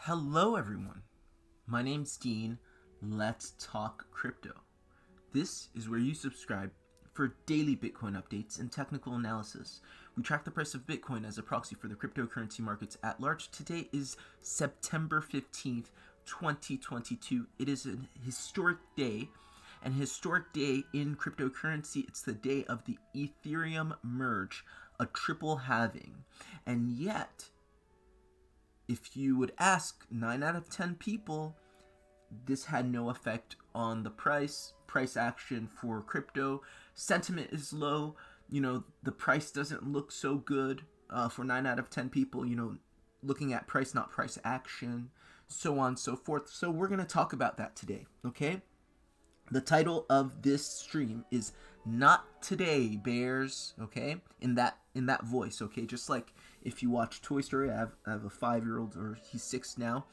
Hello, everyone. My name's Dean. Let's talk crypto. This is where you subscribe for daily Bitcoin updates and technical analysis. We track the price of Bitcoin as a proxy for the cryptocurrency markets at large. Today is September 15th, 2022. It is a historic day. And historic day in cryptocurrency, it's the day of the Ethereum merge, a triple halving. And yet, if you would ask 9 out of 10 people, this had no effect on the price action for crypto. Sentiment is low. The price doesn't look so good for 9 out of 10 people, looking at price, not price action, so on and so forth. So we're going to talk about that today, okay? The title of this stream is Not Today, Bears, okay? In that voice, okay? Just like if you watch Toy Story, I have a 5-year-old, or he's 6 now,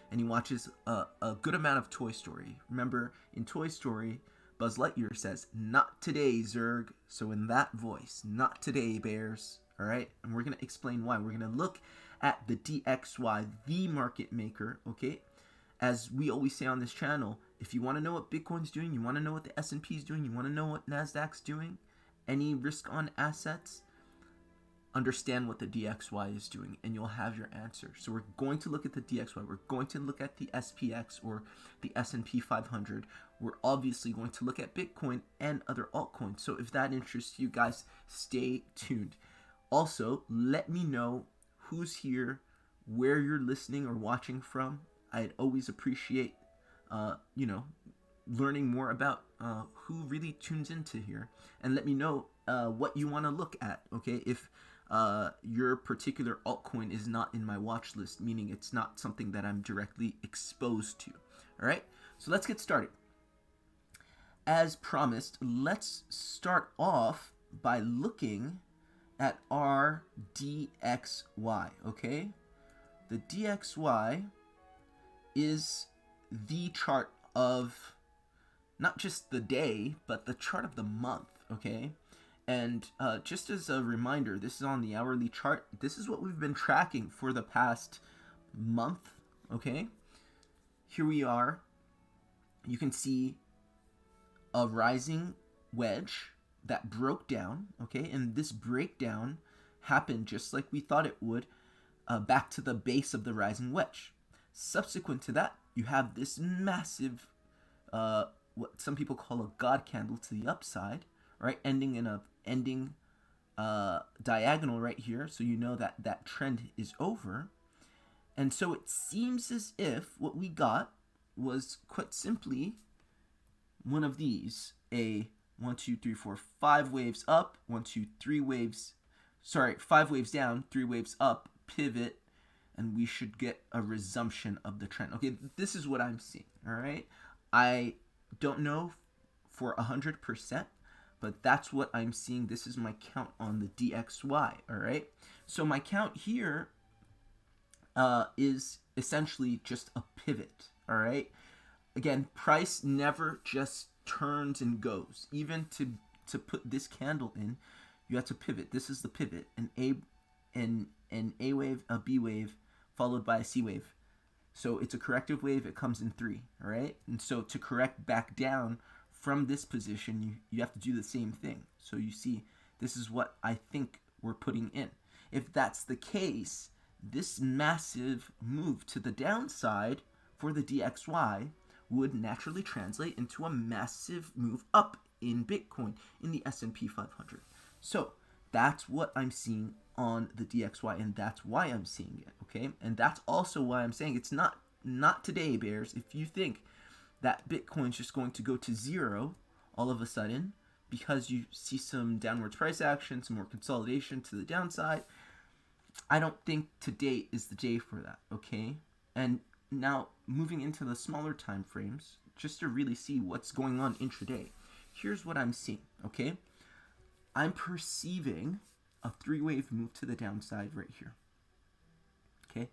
and he watches a good amount of Toy Story. Remember, in Toy Story, Buzz Lightyear says, "Not today, Zurg." So in that voice, not today, Bears, all right? And we're going to explain why. We're going to look at the DXY, the market maker, okay? As we always say on this channel, if you want to know what Bitcoin's doing, you want to know what the S&P is doing, you want to know what NASDAQ's doing, any risk on assets, understand what the DXY is doing, and you'll have your answer. So we're going to look at the DXY. We're going to look at the SPX, or the S&P 500. We're obviously going to look at Bitcoin and other altcoins. So if that interests you guys, stay tuned. Also, let me know who's here, where you're listening or watching from. I'd always appreciate, learning more about who really tunes into here. And let me know what you want to look at, okay? If your particular altcoin is not in my watch list, meaning it's not something that I'm directly exposed to. All right, so let's get started. As promised, let's start off by looking at our DXY, okay? The DXY is the chart of not just the day, but the chart of the month, okay? And just as a reminder, this is on the hourly chart. This is what we've been tracking for the past month, okay? Here we are. You can see a rising wedge that broke down, okay? And this breakdown happened just like we thought it would, back to the base of the rising wedge. Subsequent to that, you have this massive, what some people call a god candle to the upside, right? Ending in a diagonal right here, so you know that trend is over. And so it seems as if what we got was quite simply one of these: a 1, 2, 3, 4, 5 waves up, 1, 2, 3 waves, 5 waves down, 3 waves up, pivot, and we should get a resumption of the trend. Okay, this is what I'm seeing, all right? I don't know for 100%, but that's what I'm seeing. This is my count on the DXY, all right? So my count here is essentially just a pivot, all right? Again, price never just turns and goes. Even to put this candle in, you have to pivot. This is the pivot, an A wave, a B wave, followed by a C wave. So it's a corrective wave. It comes in 3, all right? And so to correct back down from this position, you have to do the same thing. So you see, this is what I think we're putting in. If that's the case, this massive move to the downside for the DXY would naturally translate into a massive move up in Bitcoin, in the S&P 500. So that's what I'm seeing on the DXY, and that's why I'm seeing it, okay? And that's also why I'm saying it's not today, bears. If you think that Bitcoin's just going to go to 0 all of a sudden because you see some downwards price action, some more consolidation to the downside, I don't think today is the day for that, okay? And now moving into the smaller time frames, just to really see what's going on intraday, here's what I'm seeing, okay? I'm perceiving a 3-wave move to the downside right here, okay?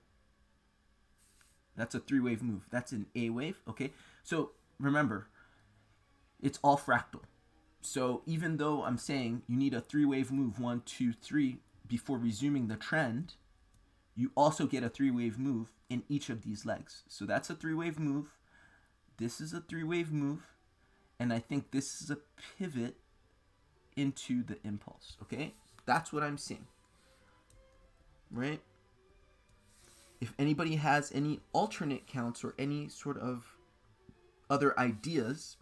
That's a 3-wave move. That's an A wave, okay? So remember, it's all fractal. So even though I'm saying you need a 3-wave move, 1, 2, 3, before resuming the trend, you also get a 3-wave move in each of these legs. So that's a 3-wave move. This is a 3-wave move. And I think this is a pivot into the impulse, okay? That's what I'm seeing, right? If anybody has any alternate counts or any sort of other ideas,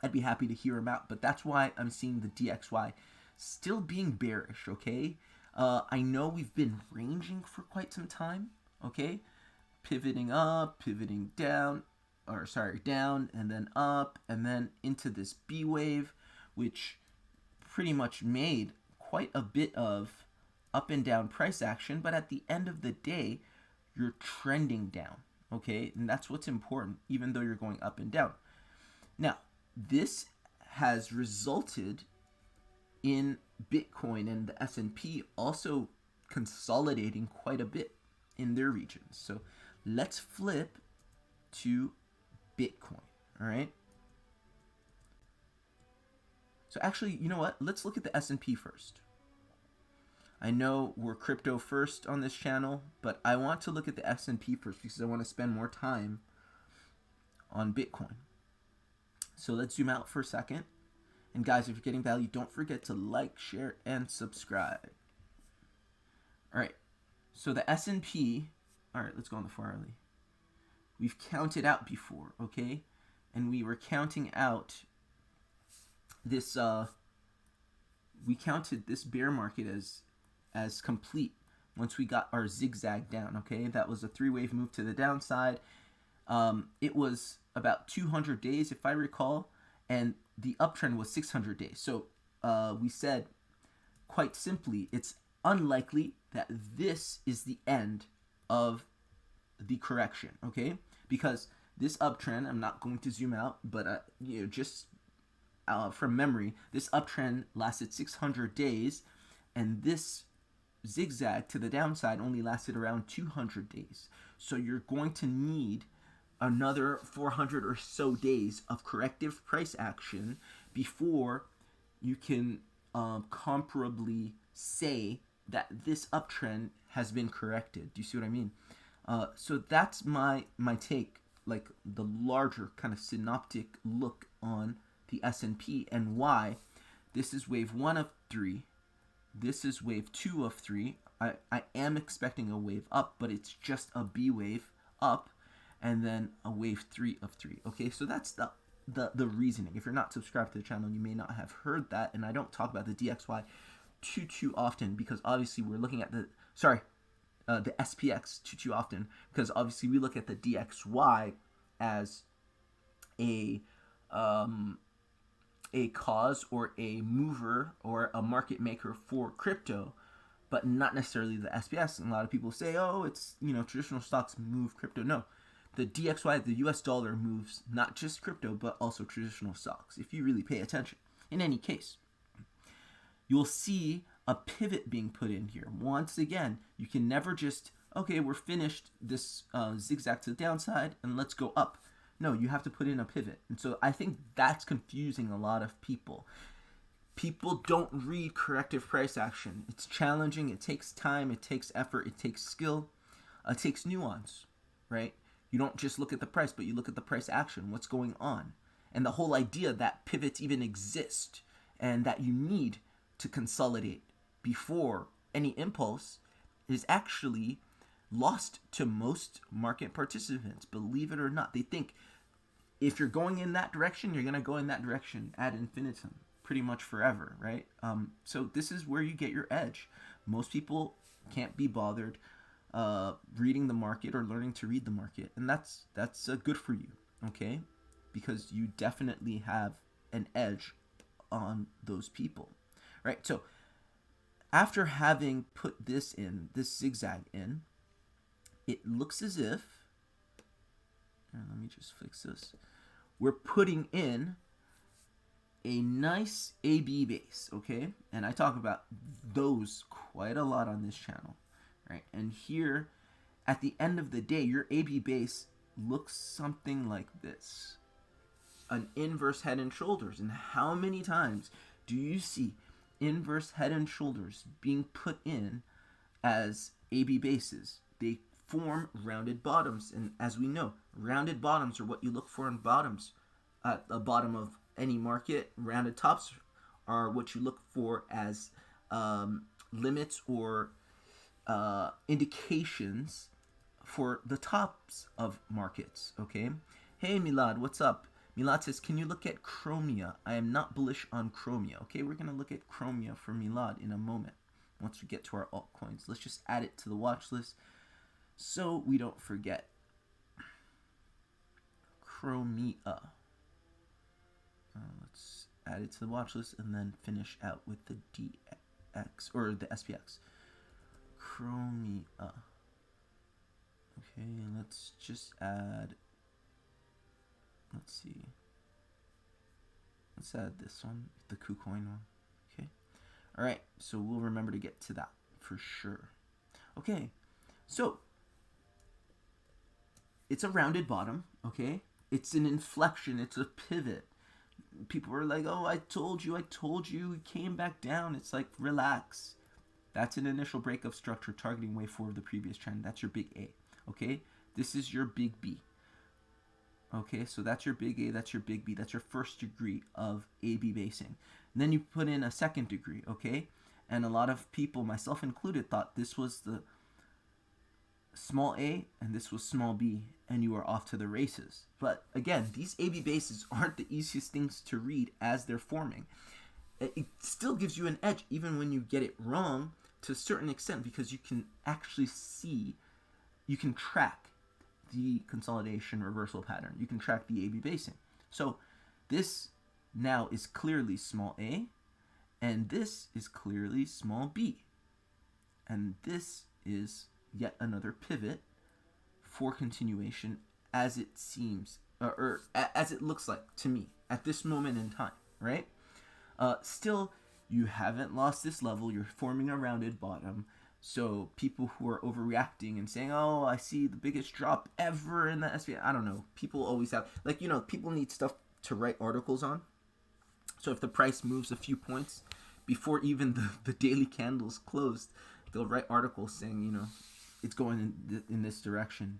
I'd be happy to hear them out. But that's why I'm seeing the DXY still being bearish, okay? I know we've been ranging for quite some time, okay? Pivoting up, pivoting down, down, and then up, and then into this B wave, which pretty much made quite a bit of up and down price action, but at the end of the day, you're trending down, okay? And that's what's important, even though you're going up and down. Now, this has resulted in Bitcoin and the S&P also consolidating quite a bit in their regions. So let's flip to Bitcoin, all right? So actually, you know what? Let's look at the S&P first. I know we're crypto first on this channel, but I want to look at the S&P first because I want to spend more time on Bitcoin. So let's zoom out for a second. And guys, if you're getting value, don't forget to like, share, and subscribe. All right, so the S&P, all right, let's go on the Farley. We've counted out before, okay? And we were counting out this, we counted this bear market as complete once we got our zigzag down, okay? That was a 3-wave move to the downside. It was about 200 days, if I recall, and the uptrend was 600 days. So we said, quite simply, it's unlikely that this is the end of the correction, okay? Because this uptrend, I'm not going to zoom out, but just from memory, this uptrend lasted 600 days, and this zigzag to the downside only lasted around 200 days. So you're going to need another 400 or so days of corrective price action before you can comparably say that this uptrend has been corrected. Do you see what I mean? So that's my take, like the larger kind of synoptic look on the S&P and why this is wave 1 of 3. This is wave 2 of 3. I am expecting a wave up, but it's just a B wave up, and then a wave 3 of 3. Okay, so that's the reasoning. If you're not subscribed to the channel, you may not have heard that, and I don't talk about the DXY too often because obviously we're looking at the SPX too often because obviously we look at the DXY as a cause or a mover or a market maker for crypto, but not necessarily the SPX. And a lot of people say, oh, it's, traditional stocks move crypto. No, the DXY, the US dollar, moves not just crypto, but also traditional stocks, if you really pay attention. In any case, you'll see a pivot being put in here. Once again, you can never just, okay, we're finished this zigzag to the downside and let's go up. No, you have to put in a pivot. And so I think that's confusing a lot of people. People don't read corrective price action. It's challenging. It takes time. It takes effort. It takes skill. It takes nuance, right? You don't just look at the price, but you look at the price action. What's going on? And the whole idea that pivots even exist and that you need to consolidate before any impulse is actually lost to most market participants. Believe it or not. They think if you're going in that direction, you're going to go in that direction ad infinitum, pretty much forever, right? So this is where you get your edge. Most people can't be bothered reading the market or learning to read the market, and that's good for you, okay? Because you definitely have an edge on those people, right? So after having put this zigzag in, it looks as if, let me just fix this, we're putting in a nice AB base, okay? And I talk about those quite a lot on this channel, right? And here, at the end of the day, your AB base looks something like this. An inverse head and shoulders. And how many times do you see inverse head and shoulders being put in as AB bases. They form rounded bottoms, and as we know, rounded bottoms are what you look for in bottoms. At the bottom of any market, rounded tops are what you look for as limits or indications for the tops of markets. Okay. Hey Milad, what's up? Milad says, can you look at Chromia? I am not bullish on Chromia. Okay, we're gonna look at Chromia for Milad in a moment. Once we get to our altcoins, let's just add it to the watch list so we don't forget. Chromia. Let's add it to the watch list and then finish out with the DX or the SPX. Chromia. Okay, let's just add. Let's see. Let's add this one, the KuCoin one. Okay. All right. So we'll remember to get to that for sure. Okay. So it's a rounded bottom. Okay. It's an inflection. It's a pivot. People are like, oh, I told you. It came back down. It's like, relax. That's an initial break of structure targeting wave 4 of the previous trend. That's your big A. Okay. This is your big B. Okay, so that's your big A, that's your big B, that's your first degree of AB basing. And then you put in a second degree, okay? And a lot of people, myself included, thought this was the small a and this was small b, and you were off to the races. But again, these AB bases aren't the easiest things to read as they're forming. It still gives you an edge even when you get it wrong to a certain extent, because you can actually see, you can track the consolidation reversal pattern. You can track the AB basing. So this now is clearly small a, and this is clearly small b. And this is yet another pivot for continuation, as it seems, or as it looks like to me at this moment in time, right? Still, you haven't lost this level. You're forming a rounded bottom. So people who are overreacting and saying, oh, I see the biggest drop ever in the SPX. I don't know. People always have, like, you know, people need stuff to write articles on. So if the price moves a few points before even the daily candles closed, they'll write articles saying, you know, it's going in this direction,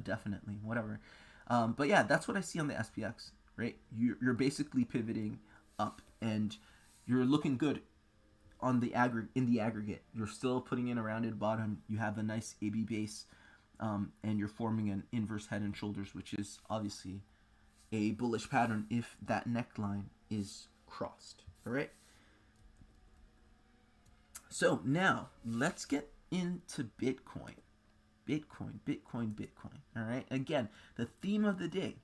definitely, whatever. But yeah, that's what I see on the SPX, right? You're basically pivoting up, and you're looking good on the aggregate. You're still putting in a rounded bottom. You have a nice AB base, and you're forming an inverse head and shoulders, which is obviously a bullish pattern if that neckline is crossed. All right. So now let's get into Bitcoin. All right. Again, the theme of the day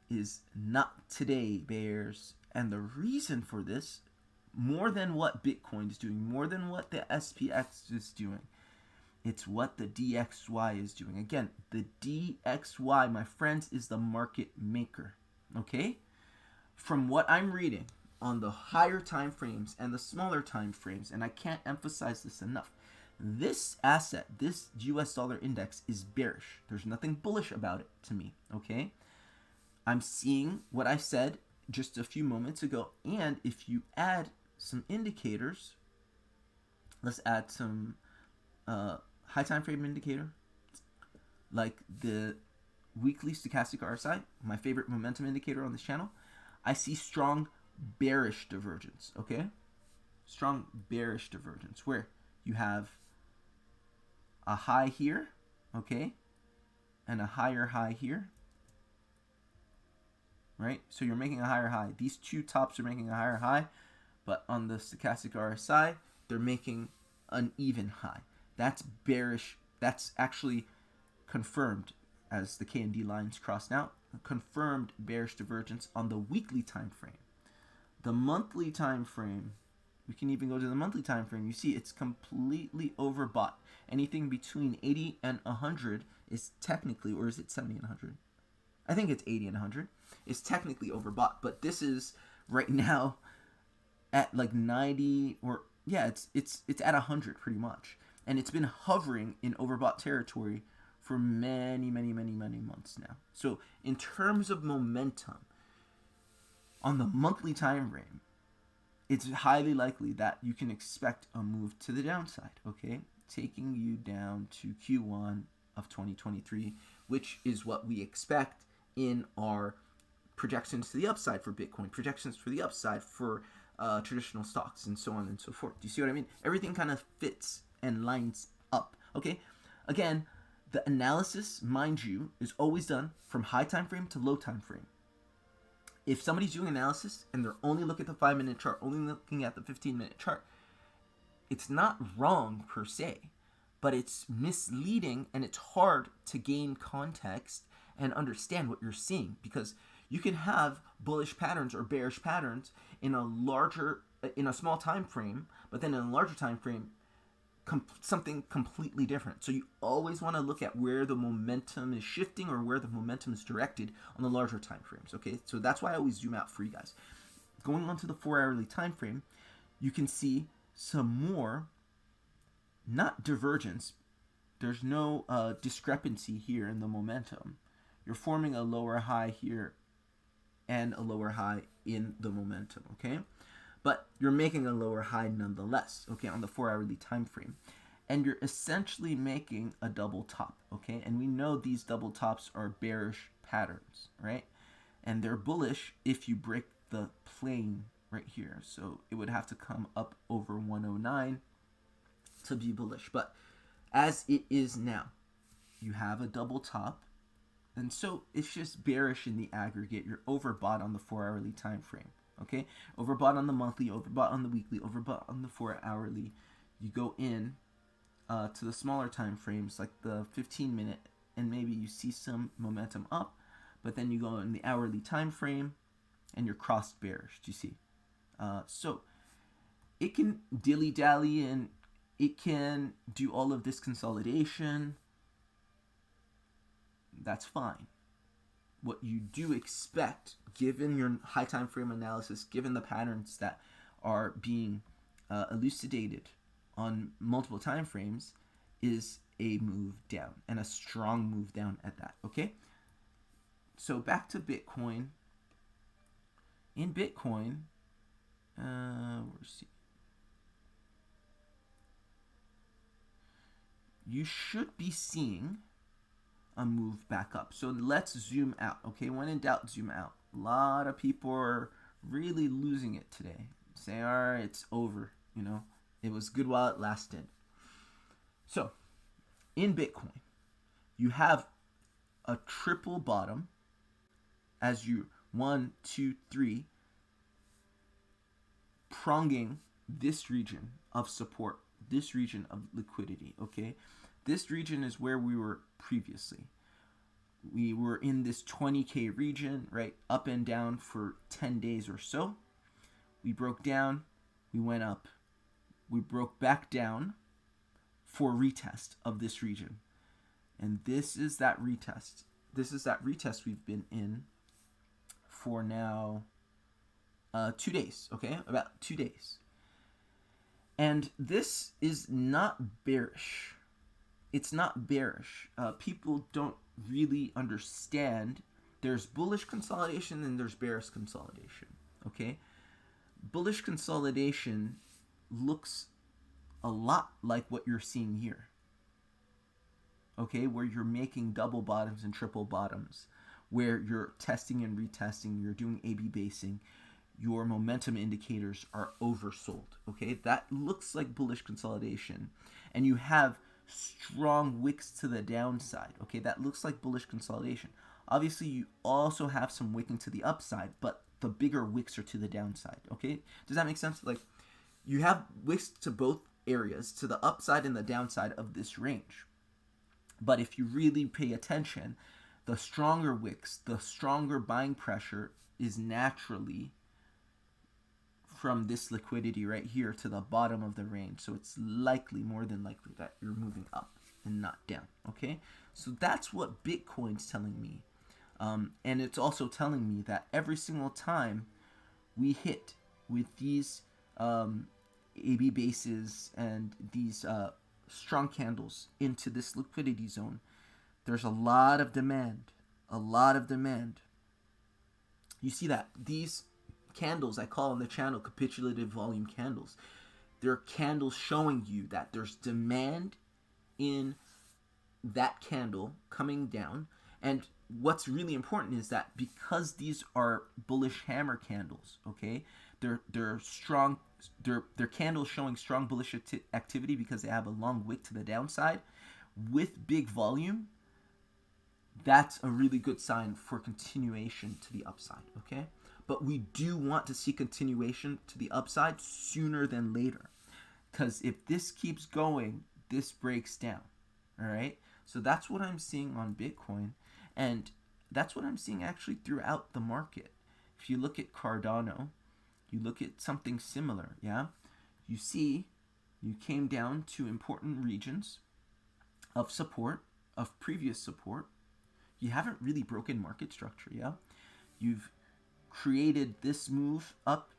is not today, bears, and the reason for this, more than what Bitcoin is doing, more than what the SPX is doing, it's what the DXY is doing. Again, the DXY, my friends, is the market maker. Okay? From what I'm reading on the higher time frames and the smaller time frames, and I can't emphasize this enough, this asset, this US dollar index, is bearish. There's nothing bullish about it to me. Okay? I'm seeing what I said just a few moments ago, and if you add some indicators, let's add some high time frame indicator, like the weekly stochastic RSI, my favorite momentum indicator on this channel. I see strong bearish divergence. Okay, strong bearish divergence where you have a high here, okay, and a higher high here. Right, so you're making a higher high. These two tops are making a higher high, but on the stochastic RSI, they're making an even high. That's bearish. That's actually confirmed as the K and D lines cross now. Confirmed bearish divergence on the weekly time frame. The monthly time frame, we can even go to the monthly time frame. You see, it's completely overbought. Anything between 80 and 100 is technically, or is it 70 and 100? I think it's 80 and 100. Is technically overbought, but this is right now at like 90, or yeah, it's at 100 pretty much, and it's been hovering in overbought territory for many months now. So in terms of momentum on the monthly time frame, it's highly likely that you can expect a move to the downside. Okay, taking you down to Q1 of 2023, which is what we expect in our projections to the upside for Bitcoin, projections for the upside for traditional stocks, and so on and so forth. Do you see what I mean? Everything kind of fits and lines up. Okay, again, the analysis, mind you, is always done from high time frame to low time frame. If somebody's doing analysis and they're only looking at the 5-minute chart, only looking at the 15-minute chart, it's not wrong per se, but it's misleading and it's hard to gain context and understand what you're seeing, because you can have bullish patterns or bearish patterns in a small time frame, but then in a larger time frame, something completely different. So you always want to look at where the momentum is shifting or where the momentum is directed on the larger time frames. Okay, so that's why I always zoom out for you guys. Going on to the 4-hourly time frame, you can see some more, not divergence. There's no discrepancy here in the momentum. You're forming a lower high here and a lower high in the momentum, okay? But you're making a lower high nonetheless, okay, on the 4-hourly time frame. And you're essentially making a double top, okay? And we know these double tops are bearish patterns, right? And they're bullish if you break the plane right here. So it would have to come up over 109 to be bullish. But as it is now, you have a double top. And so it's just bearish in the aggregate. You're overbought on the 4-hourly time frame. Okay, overbought on the monthly, overbought on the weekly, overbought on the 4-hourly. You go in to the smaller time frames, like the 15-minute, and maybe you see some momentum up, but then you go in the hourly time frame, and you're crossed bearish. Do you see? So it can dilly-dally, and it can do all of this consolidation. That's fine. What you do expect, given your high time frame analysis, given the patterns that are being elucidated on multiple time frames, is a move down, and a strong move down at that. Okay, so back to Bitcoin. In Bitcoin, you should be seeing a move back up. So let's zoom out. Okay, when in doubt, zoom out. A lot of people are really losing it today, saying, all right, it's over. You know, it was good while it lasted. So in Bitcoin, you have a triple bottom as you 1, 2, 3 pronging this region of support, this region of liquidity. Okay, this region is where we were previously. We were in this 20K region, right? Up and down for 10 days or so. We broke down, we went up, we broke back down for retest of this region. And this is that retest. This is that retest we've been in for now 2 days, okay? About 2 days. And this is not bearish. It's not bearish. People don't really understand. There's bullish consolidation and there's bearish consolidation. Okay, bullish consolidation looks a lot like what you're seeing here. Okay, where you're making double bottoms and triple bottoms, where you're testing and retesting, you're doing A/B basing, your momentum indicators are oversold. Okay, that looks like bullish consolidation, and you have strong wicks to the downside. Okay, that looks like bullish consolidation. Obviously, you also have some wicking to the upside, but the bigger wicks are to the downside. Okay, does that make sense? Like, you have wicks to both areas, to the upside and the downside of this range. But if you really pay attention, the stronger wicks, the stronger buying pressure is naturally from this liquidity right here to the bottom of the range. So it's likely, more than likely, that you're moving up and not down. Okay, so that's what Bitcoin's telling me. And it's also telling me that every single time we hit with these AB bases and these strong candles into this liquidity zone, there's a lot of demand. A lot of demand. You see that these candles, I call on the channel capitulative volume candles. They're candles showing you that there's demand in that candle coming down. And what's really important is that because these are bullish hammer candles, okay, they're strong, they're candles showing strong bullish activity because they have a long wick to the downside with big volume. That's a really good sign for continuation to the upside, okay? But we do want to see continuation to the upside sooner than later, because if this keeps going, this breaks down, all right? So that's what I'm seeing on Bitcoin, and that's what I'm seeing actually throughout the market. If you look at Cardano, you look at something similar, yeah? You see, you came down to important regions of support, of previous support. You haven't really broken market structure, yeah? You've created this move up.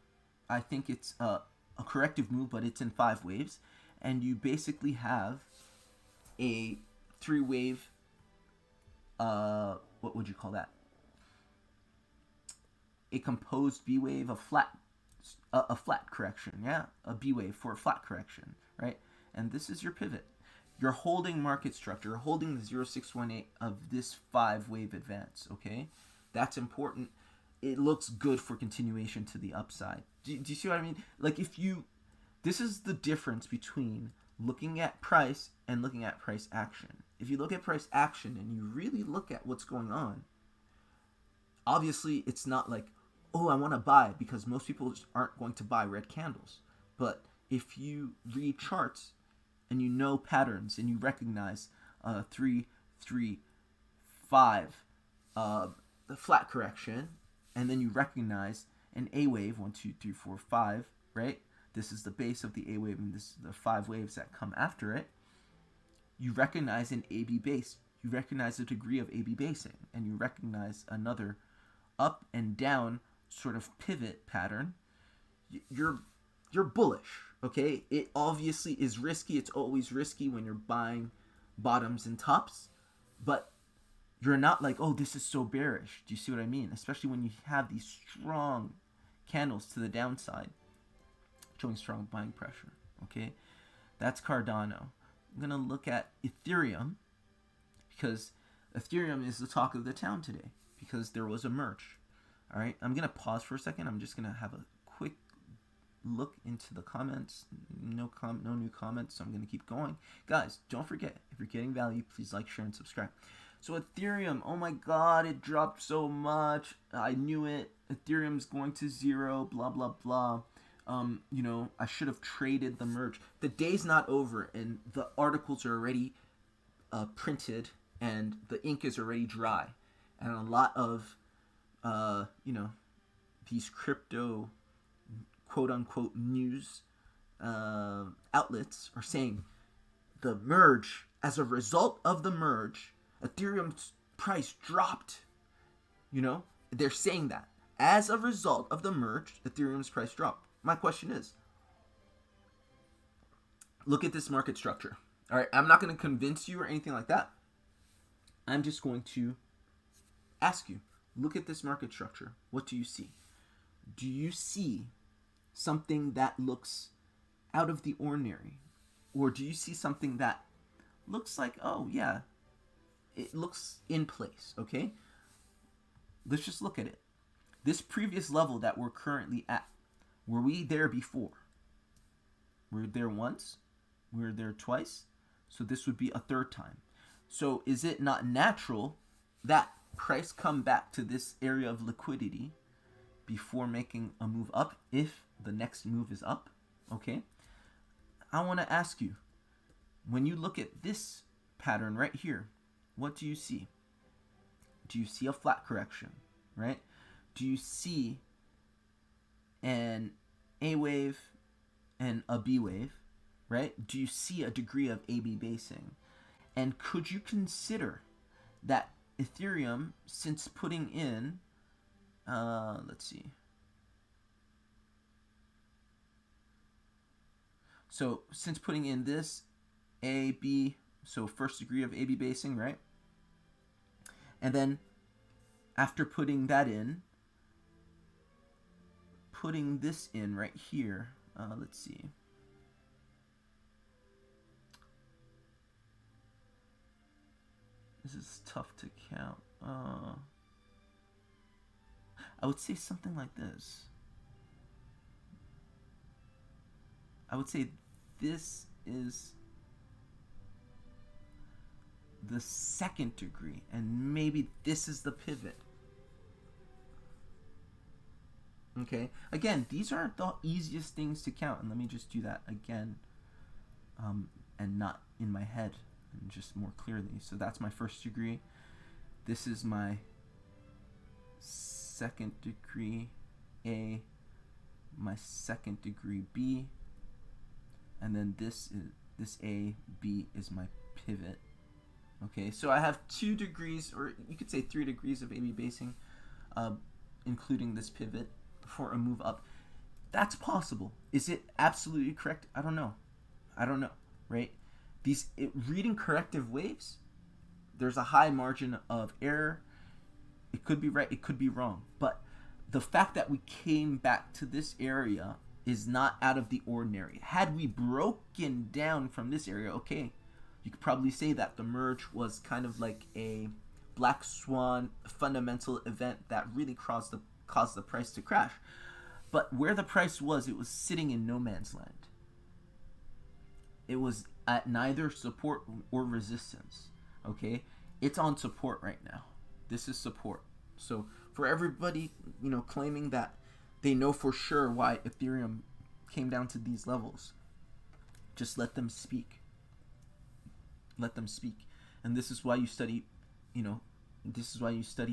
I think it's a corrective move, but it's in 5 waves. And you basically have a 3-wave, what would you call that? A composed B wave, a flat correction, yeah? A B wave for a flat correction, right? And this is your pivot. You're holding market structure, you're holding the 0618 of this 5-wave advance, okay? That's important. It looks good for continuation to the upside. Do you see what I mean? Like this is the difference between looking at price and looking at price action. If you look at price action and you really look at what's going on, obviously it's not like, oh, I want to buy, because most people just aren't going to buy red candles. But if you read charts and you know patterns and you recognize 3, 3, 5, the flat correction, and then you recognize an A wave, 1, 2, 3, 4, 5, right? This is the base of the A wave, and this is the 5 waves that come after it. You recognize an AB base. You recognize a degree of AB basing, and you recognize another up and down sort of pivot pattern. You're bullish, okay? It obviously is risky. It's always risky when you're buying bottoms and tops, but you're not like, oh, this is so bearish. Do you see what I mean? Especially when you have these strong candles to the downside showing strong buying pressure, okay? That's Cardano. I'm going to look at Ethereum, because Ethereum is the talk of the town today because there was a merge. All right, I'm going to pause for a second. I'm just going to have a quick look into the comments. No new comments, so I'm going to keep going. Guys, don't forget, if you're getting value, please like, share, and subscribe. So Ethereum, oh my god, it dropped so much. I knew it. Ethereum's going to 0, blah, blah, blah. I should have traded the merge. The day's not over, and the articles are already printed, and the ink is already dry. And a lot of, these crypto, quote-unquote, news outlets are saying the merge, as a result of the merge, Ethereum's price dropped. They're saying that. As a result of the merge, Ethereum's price dropped. My question is, look at this market structure. All right, I'm not going to convince you or anything like that. I'm just going to ask you, look at this market structure. What do you see? Do you see something that looks out of the ordinary? Or do you see something that looks like, oh, yeah, it looks in place, okay? Let's just look at it. This previous level that we're currently at, were we there before? We're there once. We're there twice. So this would be a third time. So is it not natural that price come back to this area of liquidity before making a move up, if the next move is up? Okay. I want to ask you, when you look at this pattern right here, what do you see? Do you see a flat correction, right? Do you see an A wave and a B wave, right? Do you see a degree of AB basing? And could you consider that Ethereum, since putting in, let's see. So since putting in this A, B, so first degree of AB basing, right? And then after putting that in, putting this in right here, let's see. This is tough to count. I would say something like this. I would say this is the second degree, and maybe this is the pivot. Okay, again, these aren't the easiest things to count, and let me just do that again, and not in my head, and just more clearly. So that's my first degree. This is my second degree A, my second degree B, and then this A, B is my pivot. Okay, so I have 2 degrees, or you could say 3 degrees of A/B basing, including this pivot for a move up. That's possible. Is it absolutely correct? I don't know, right? Reading corrective waves, there's a high margin of error. It could be right, it could be wrong. But the fact that we came back to this area is not out of the ordinary. Had we broken down from this area, okay, you could probably say that the merge was kind of like a black swan fundamental event that really caused the price to crash. But where the price was, it was sitting in no man's land. It was at neither support or resistance. Okay, it's on support right now. This is support. So for everybody, claiming that they know for sure why Ethereum came down to these levels, just let them speak. Let them speak. And this is why you study,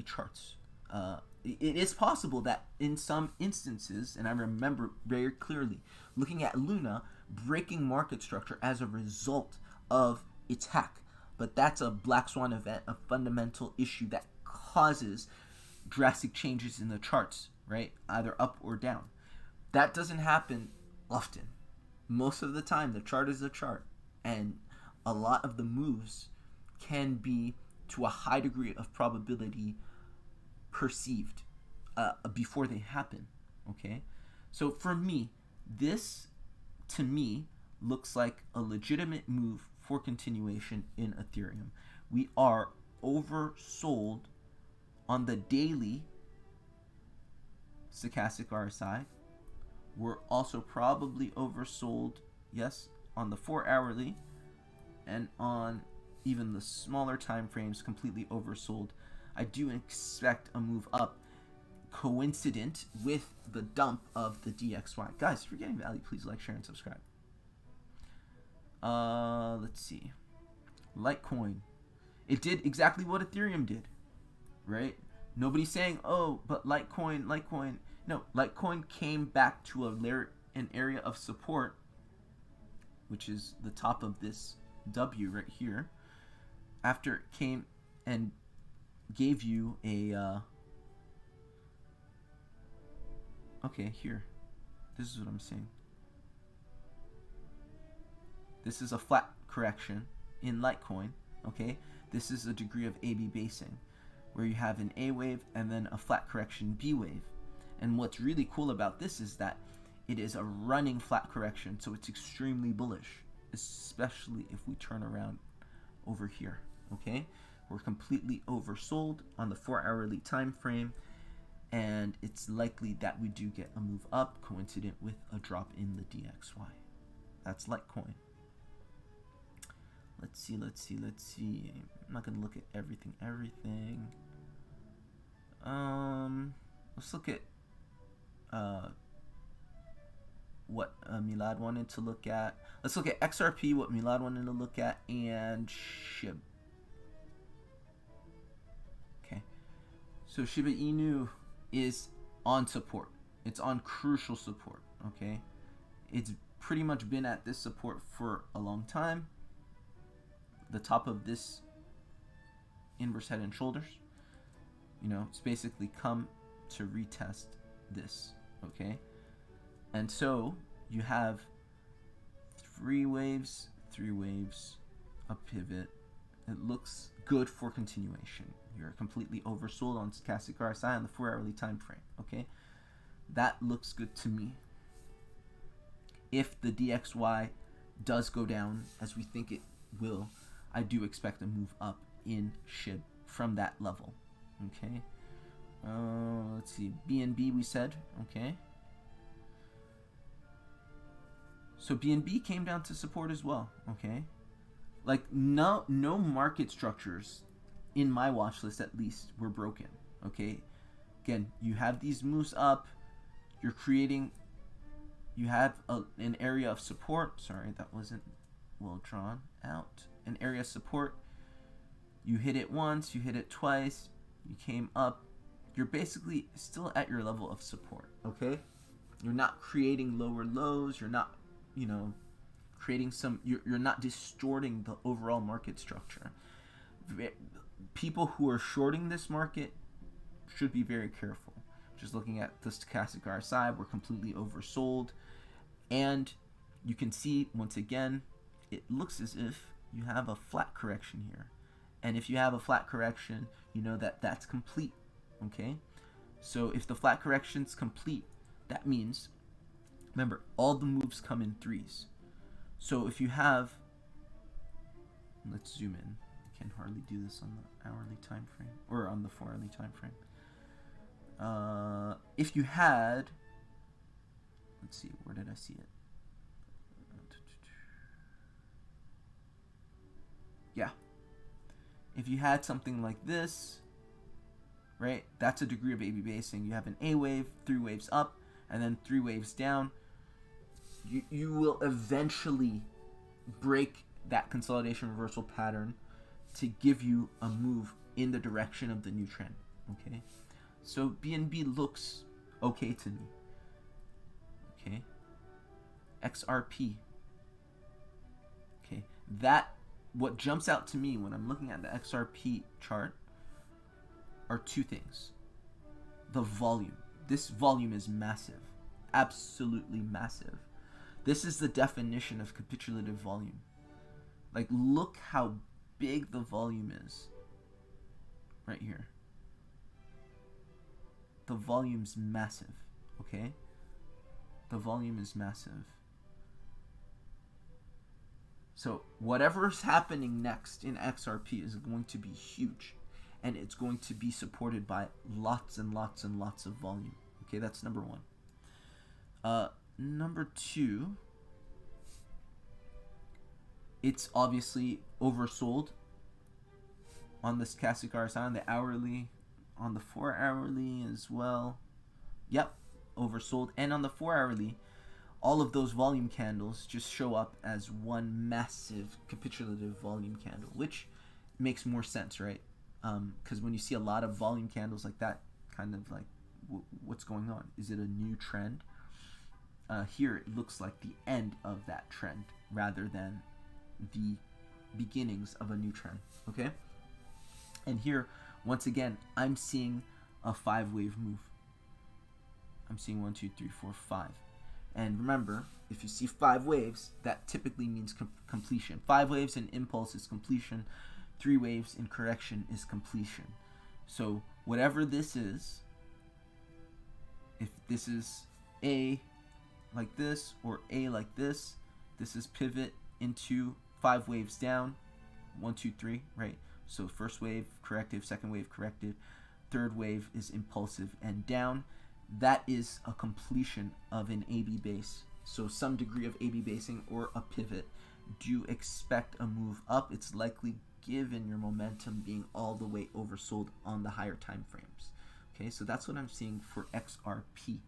charts. It is possible that in some instances, and I remember very clearly looking at Luna breaking market structure as a result of its hack. But that's a black swan event, a fundamental issue that causes drastic changes in the charts, right? Either up or down. That doesn't happen often. Most of the time, the chart is a chart, and a lot of the moves can be to a high degree of probability perceived before they happen. Okay, so for me, this to me looks like a legitimate move for continuation in Ethereum. We are oversold on the daily stochastic RSI. We're also probably oversold, yes, on the 4 hourly, and on even the smaller time frames, completely oversold. I do expect a move up coincident with the dump of the DXY. Guys, if you're getting value, please like, share, and subscribe. Let's see. Litecoin. It did exactly what Ethereum did, right? Nobody's saying, oh, but Litecoin. No, Litecoin came back to an area of support, which is the top of this W right here, after it came and gave you a okay, here, this is what I'm saying. This is a flat correction in Litecoin. Okay, this is a degree of A/B basing, where you have an A wave and then a flat correction B wave. And what's really cool about this is that it is a running flat correction, so it's extremely bullish, especially if we turn around over here. Okay, we're completely oversold on the 4 hourly time frame, and it's likely that we do get a move up coincident with a drop in the DXY. That's Litecoin. Let's see. I'm not gonna look at everything. Let's look at what Milad wanted to look at. Let's look at XRP, what Milad wanted to look at, and SHIB. Okay, so Shiba Inu is on support. It's on crucial support. Okay, it's pretty much been at this support for a long time. The top of this inverse head and shoulders, it's basically come to retest this. Okay, and so you have 3 waves, a pivot. It looks good for continuation. You're completely oversold on stochastic RSI on the 4 hourly time frame. Okay, that looks good to me. If the DXY does go down as we think it will, I do expect a move up in SHIB from that level. Okay. Let's see. BNB we said. Okay. So BNB came down to support as well. Okay. Like no market structures in my watch list at least were broken. Okay. Again, you have these moves up. You're creating. You have an area of support. Sorry, that wasn't well drawn out. An area of support. You hit it once. You hit it twice. You came up. You're basically still at your level of support. Okay. You're not creating lower lows. You're not, creating some. You're not distorting the overall market structure. People who are shorting this market should be very careful. Just looking at the stochastic RSI, we're completely oversold. And you can see, once again, it looks as if you have a flat correction here. And if you have a flat correction, you know that that's complete. Okay? So if the flat correction's complete, that means, remember, all the moves come in threes. So if you have, let's zoom in. I can hardly do this on the hourly time frame, or on the 4 hourly time frame. If you had, let's see, where did I see it? Yeah. If you had something like this, right, that's a degree of A-B basing. You have an A wave, 3 waves up, and then 3 waves down. You will eventually break that consolidation reversal pattern to give you a move in the direction of the new trend. Okay? So BNB looks okay to me. Okay. XRP. Okay. What jumps out to me when I'm looking at the XRP chart are two things. The volume. This volume is massive. Absolutely massive. This is the definition of capitulative volume. Like, look how big the volume is. Right here. The volume's massive, okay? The volume is massive. So whatever's happening next in XRP is going to be huge, and it's going to be supported by lots and lots and lots of volume. Okay, that's number one. Number two, it's obviously oversold on the stochastic RSI, on the hourly, on the 4 hourly as well. Yep, oversold. And on the 4 hourly, all of those volume candles just show up as one massive capitulative volume candle, which makes more sense, right? Because when you see a lot of volume candles like that, kind of like, what's going on? Is it a new trend? Here, it looks like the end of that trend rather than the beginnings of a new trend, okay? And here, once again, I'm seeing a 5-wave move. I'm seeing 1, 2, 3, 4, 5. And remember, if you see 5 waves, that typically means completion. 5 waves in impulse is completion. 3 waves in correction is completion. So whatever this is, if this is A like this or A like this, this is pivot into 5 waves down. 1, 2, 3, right? So first wave, corrective, second wave, corrective, third wave is impulsive and down. That is a completion of an AB base. So some degree of AB basing or a pivot. Do you expect a move up? It's likely given your momentum being all the way oversold on the higher time frames. Okay, so that's what I'm seeing for XRP.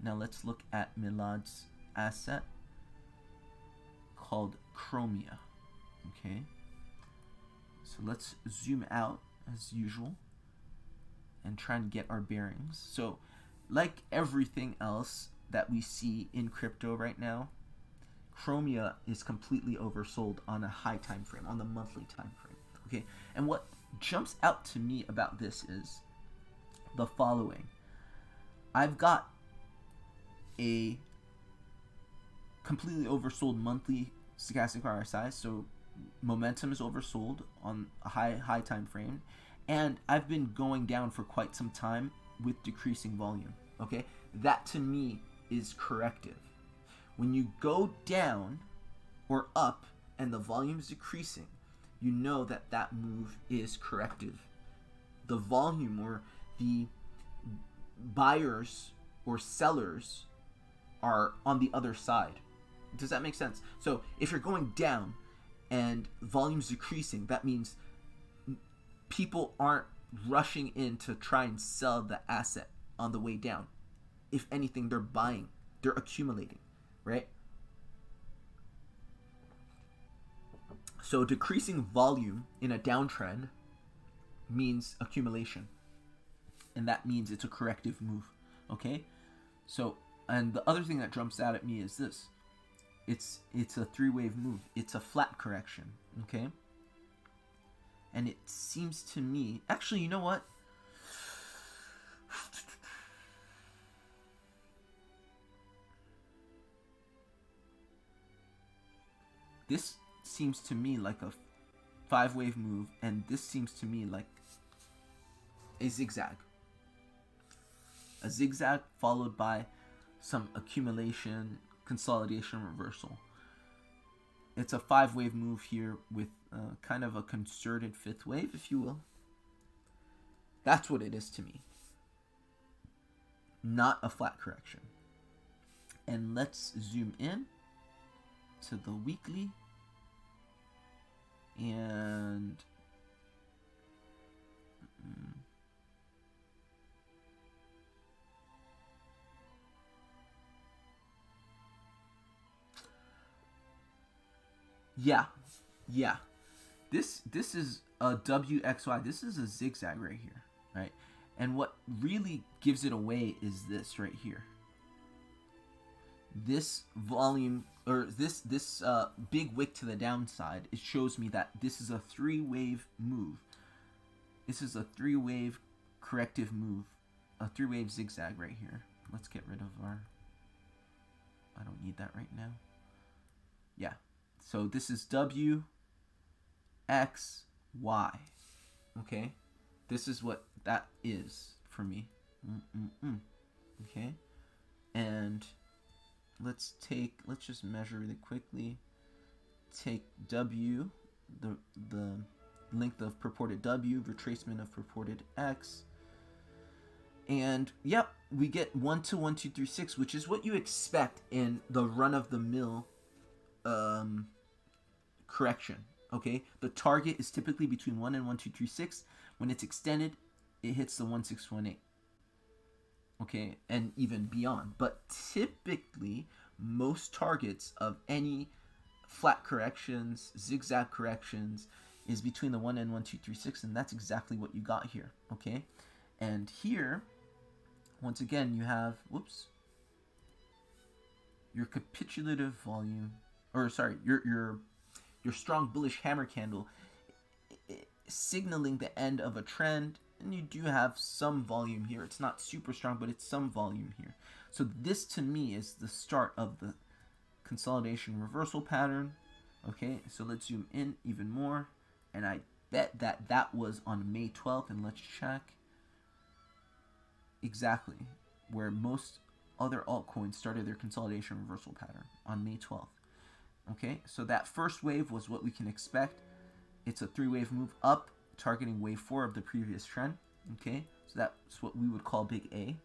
Now let's look at Milad's asset called Chromia. Okay. So let's zoom out as usual and try and get our bearings. So like everything else that we see in crypto right now, Chromia is completely oversold on a high time frame, on the monthly time frame. Okay, and what jumps out to me about this is the following. I've got a completely oversold monthly stochastic RSI, so momentum is oversold on a high time frame, and I've been going down for quite some time with decreasing volume. Okay, that to me is corrective. When you go down or up and the volume is decreasing, you know that that move is corrective. The volume or the buyers or sellers are on the other side. Does that make sense? So if you're going down and volume's decreasing, that means people aren't rushing in to try and sell the asset on the way down. If anything, they're buying, they're accumulating, right? So decreasing volume in a downtrend means accumulation, and that means it's a corrective move. Okay, so and the other thing that jumps out at me is this: it's a three-wave move. It's a flat correction. Okay, and it seems to me, actually, you know what? This seems to me like a five-wave move, and this seems to me like a zigzag. A zigzag followed by some accumulation, consolidation, reversal. It's a five-wave move here with kind of a concerted fifth wave, if you will. That's what it is to me. Not a flat correction. And let's zoom in to the weekly. And yeah. This is a WXY. This is a zigzag right here, right? And what really gives it away is this right here. This volume, or this big wick to the downside, it shows me that this is a three-wave move. This is a three-wave corrective move, a three-wave zigzag right here. Let's get rid of our, I don't need that right now. Yeah, so this is W, X, Y. Okay, this is what that is for me. Okay, and let's just measure really quickly. Take W, the length of purported W, retracement of purported X, and yep, we get 1 to 1, 2, 3, 6, which is what you expect in the run-of-the-mill correction. Okay, the target is typically between 1 and 1, 2, 3, 6. When it's extended, it hits the 1, 6, 1, 8. Okay, and even beyond. But typically, most targets of any flat corrections, zigzag corrections, is between the 1 and 1, 2, 3, 6, and that's exactly what you got here. Okay, and here, once again, you have your capitulative volume, or sorry, your strong bullish hammer candle, signaling the end of a trend. And you do have some volume here. It's not super strong, but it's some volume here. So this to me is the start of the consolidation reversal pattern. Okay, so let's zoom in even more. And I bet that that was on May 12th. And let's check exactly where most other altcoins started their consolidation reversal pattern, on May 12th. Okay, so that first wave was what we can expect. It's a three-wave move up, targeting wave 4 of the previous trend. Okay, so that's what we would call big A.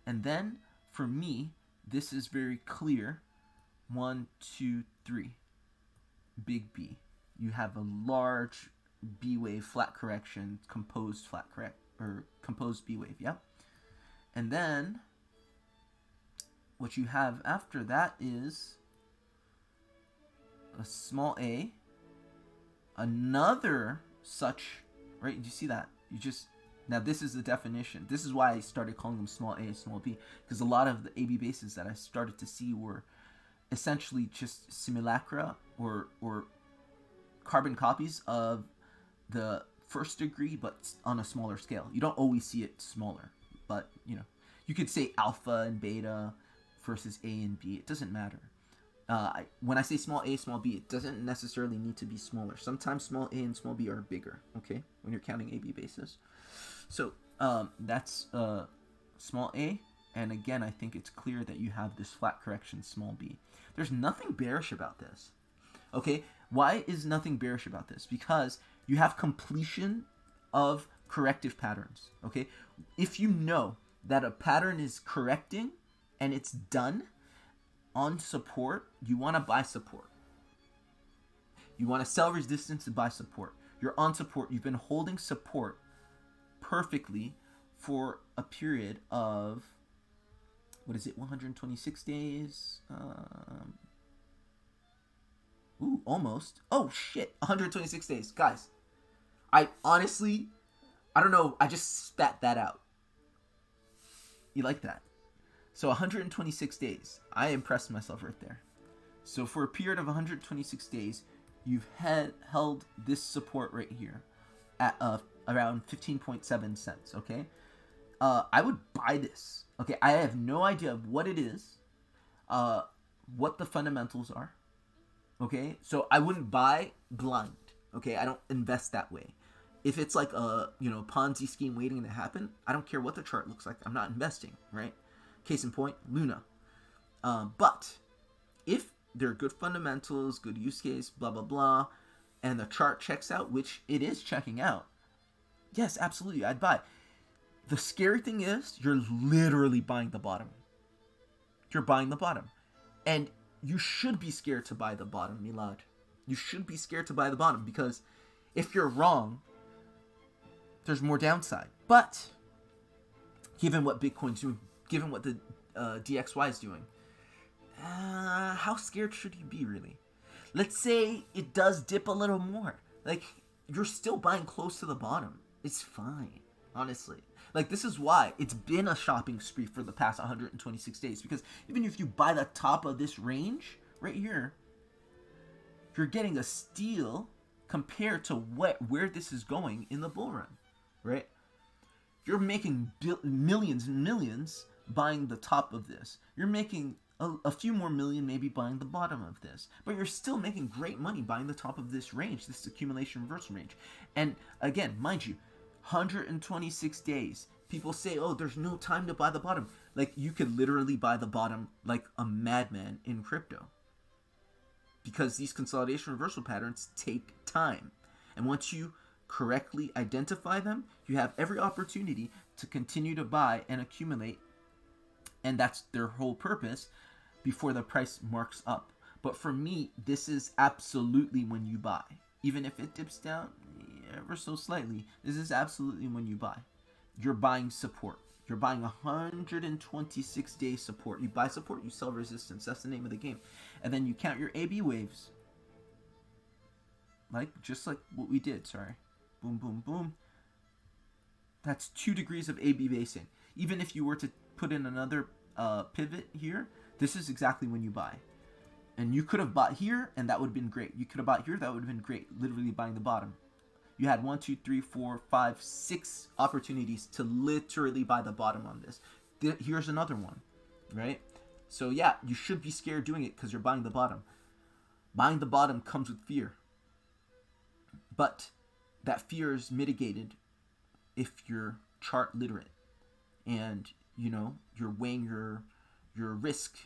And then for me, this is very clear. 1, 2, 3, big B. You have a large B wave flat correction, composed B wave. Yep. And then what you have after that is a small a, another such, right? You see that? Now this is the definition. This is why I started calling them small a, small b, because a lot of the AB bases that I started to see were essentially just simulacra or carbon copies of the first degree, but on a smaller scale. You don't always see it smaller, but you could say alpha and beta versus A and B. It doesn't matter. When I say small a, small b, it doesn't necessarily need to be smaller. Sometimes small a and small b are bigger, okay, when you're counting AB bases. So that's small a, and again, I think it's clear that you have this flat correction, small b. There's nothing bearish about this, okay? Why is nothing bearish about this? Because you have completion of corrective patterns, okay? If you know that a pattern is correcting and it's done on support, you want to buy support. You want to sell resistance and buy support. You're on support. You've been holding support perfectly for a period of, 126 days? Almost. Oh, shit. 126 days. Guys, I don't know. I just spat that out. You like that? So 126 days. I impressed myself right there. So for a period of 126 days, you've held this support right here at around 15.7 cents, okay? I would buy this. Okay, I have no idea what it is, what the fundamentals are. Okay, so I wouldn't buy blind. Okay, I don't invest that way. If it's like a Ponzi scheme waiting to happen, I don't care what the chart looks like. I'm not investing, right? Case in point, Luna. But if there are good fundamentals, good use case, blah blah blah, and the chart checks out, which it is checking out, yes, absolutely, I'd buy. The scary thing is, you're literally buying the bottom. You're buying the bottom, and you should be scared to buy the bottom, Milad. You should be scared to buy the bottom, because if you're wrong, there's more downside. But given what Bitcoin's doing, given what the DXY is doing, how scared should you be, really? Let's say it does dip a little more. Like, you're still buying close to the bottom. It's fine, honestly. Like, this is why it's been a shopping spree for the past 126 days. Because even if you buy the top of this range right here, you're getting a steal compared to where this is going in the bull run, right? You're making millions and millions buying the top of this. You're making a few more million maybe buying the bottom of this. But you're still making great money buying the top of this range, this accumulation reversal range. And again, mind you, 126 days. People say, oh, there's no time to buy the bottom. Like, you could literally buy the bottom like a madman in crypto. Because these consolidation reversal patterns take time. And once you correctly identify them, you have every opportunity to continue to buy and accumulate. And that's their whole purpose before the price marks up. But for me, this is absolutely when you buy. Even if it dips down ever so slightly, this is absolutely when you buy. You're buying support. You're buying 126 day support. You buy support, you sell resistance. That's the name of the game. And then you count your AB waves. Just like what we did, sorry. Boom, boom, boom. That's 2 degrees of AB basing. Even if you were to put in another pivot here, this is exactly when you buy. And you could have bought here, and that would have been great. You could have bought here, that would have been great. Literally buying the bottom. You had 1, 2, 3, 4, 5, 6 opportunities to literally buy the bottom on this. Here's another one, right? So yeah, you should be scared doing it because you're buying the bottom. Buying the bottom comes with fear. But that fear is mitigated if you're chart literate. And, you're weighing your risk.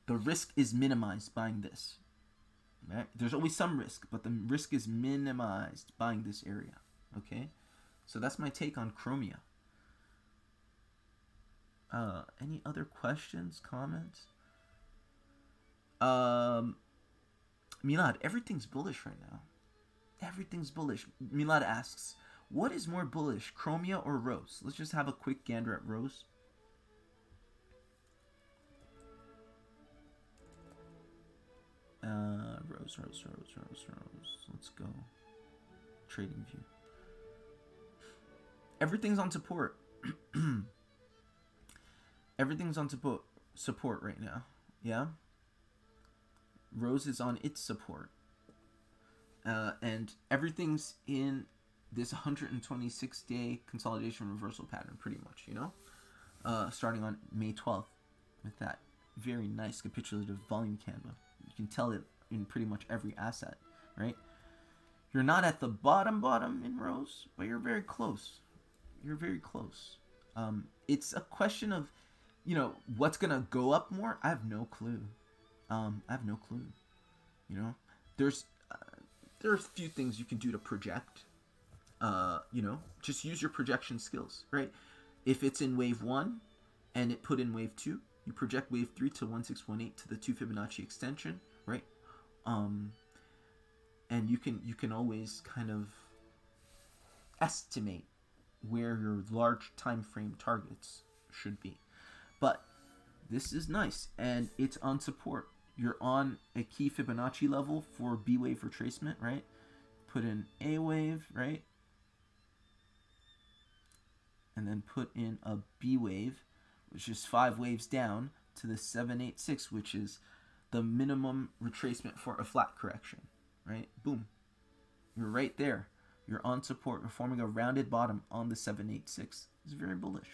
The risk is minimized buying this. Right? There's always some risk, but the risk is minimized buying this area. Okay? So that's my take on Chromia. Any other questions, comments? Milad, everything's bullish right now. Everything's bullish. Milad asks, what is more bullish, Chromia or Rose? Let's just have a quick gander at Rose. Rose. Let's go. Trading view. Everything's on support. Everything's on support right now. Yeah? Rose is on its support. And everything's in this 126-day consolidation reversal pattern, pretty much, starting on May 12th with that very nice capitulative volume candle. You can tell it in pretty much every asset, right? You're not at the bottom in Rose, but you're very close. You're very close. It's a question of, what's going to go up more? I have no clue. There's there are a few things you can do to project. Just use your projection skills, right? If it's in wave 1 and it put in wave 2, you project wave 3 to 1618 to the 2 Fibonacci extension, right? And you can always kind of estimate where your large time frame targets should be. But this is nice, and it's on support. You're on a key Fibonacci level for B wave retracement, right? Put in A wave, right? And then put in a B wave, which is 5 waves down to the 786, which is the minimum retracement for a flat correction, right? Boom. You're right there. You're on support. You're forming a rounded bottom on the 786. It's very bullish.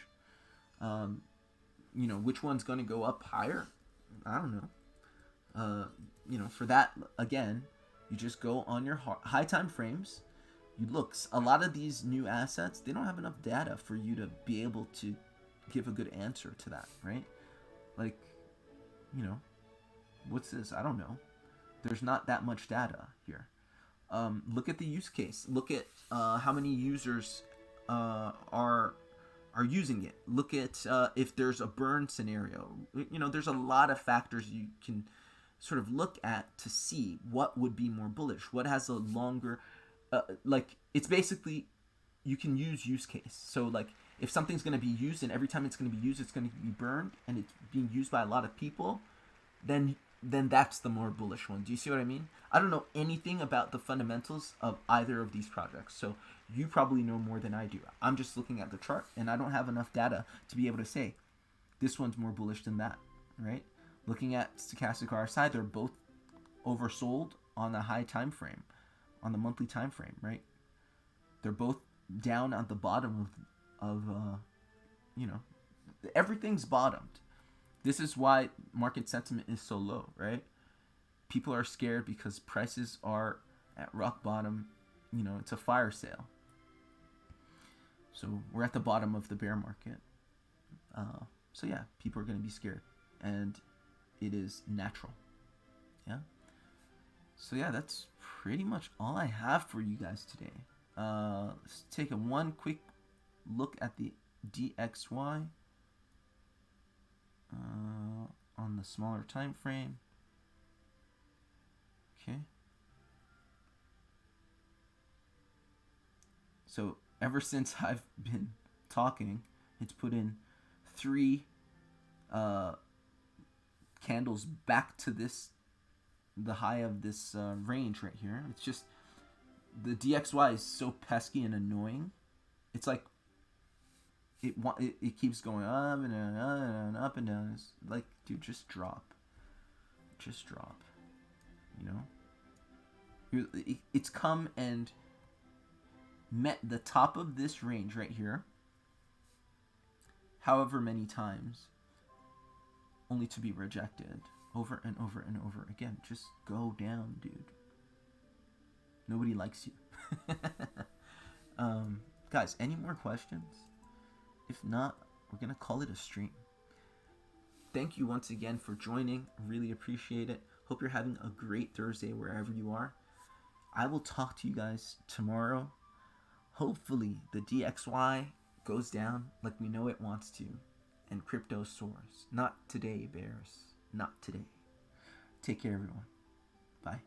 Which one's going to go up higher? I don't know. For that, again, you just go on your high time frames. You look, a lot of these new assets, they don't have enough data for you to be able to give a good answer to that, right? Like, what's this? I don't know. There's not that much data here. Look at the use case. Look at how many users are using it. Look at if there's a burn scenario. There's a lot of factors you can sort of look at to see what would be more bullish. What has a longer, it's basically, you can use case. So like if something's going to be used and every time it's going to be used, it's going to be burned and it's being used by a lot of people, then that's the more bullish one. Do you see what I mean? I don't know anything about the fundamentals of either of these projects, so you probably know more than I do. I'm just looking at the chart, and I don't have enough data to be able to say this one's more bullish than that, right? Looking at stochastic RSI, they're both oversold on the high time frame, on the monthly time frame, right? They're both down at the bottom of everything's bottomed. This is why market sentiment is so low, right? People are scared because prices are at rock bottom. It's a fire sale. So we're at the bottom of the bear market. So yeah, people are going to be scared. And it is natural. Yeah? So yeah, that's pretty much all I have for you guys today. Let's take one quick look at the DXY. On the smaller time frame. Okay. So ever since I've been talking, it's put in 3 candles back to the high of this range right here. It's just, the DXY is so pesky and annoying. It's like it keeps going up and down and up and down. It's like, dude, just drop. It's come and met the top of this range right here however many times, only to be rejected over and over and over again. Just go down, dude. Nobody likes you. Guys, any more questions? If not, we're going to call it a stream. Thank you once again for joining. Really appreciate it. Hope you're having a great Thursday wherever you are. I will talk to you guys tomorrow. Hopefully the DXY goes down like we know it wants to, and crypto soars. Not today, bears. Not today. Take care, everyone. Bye.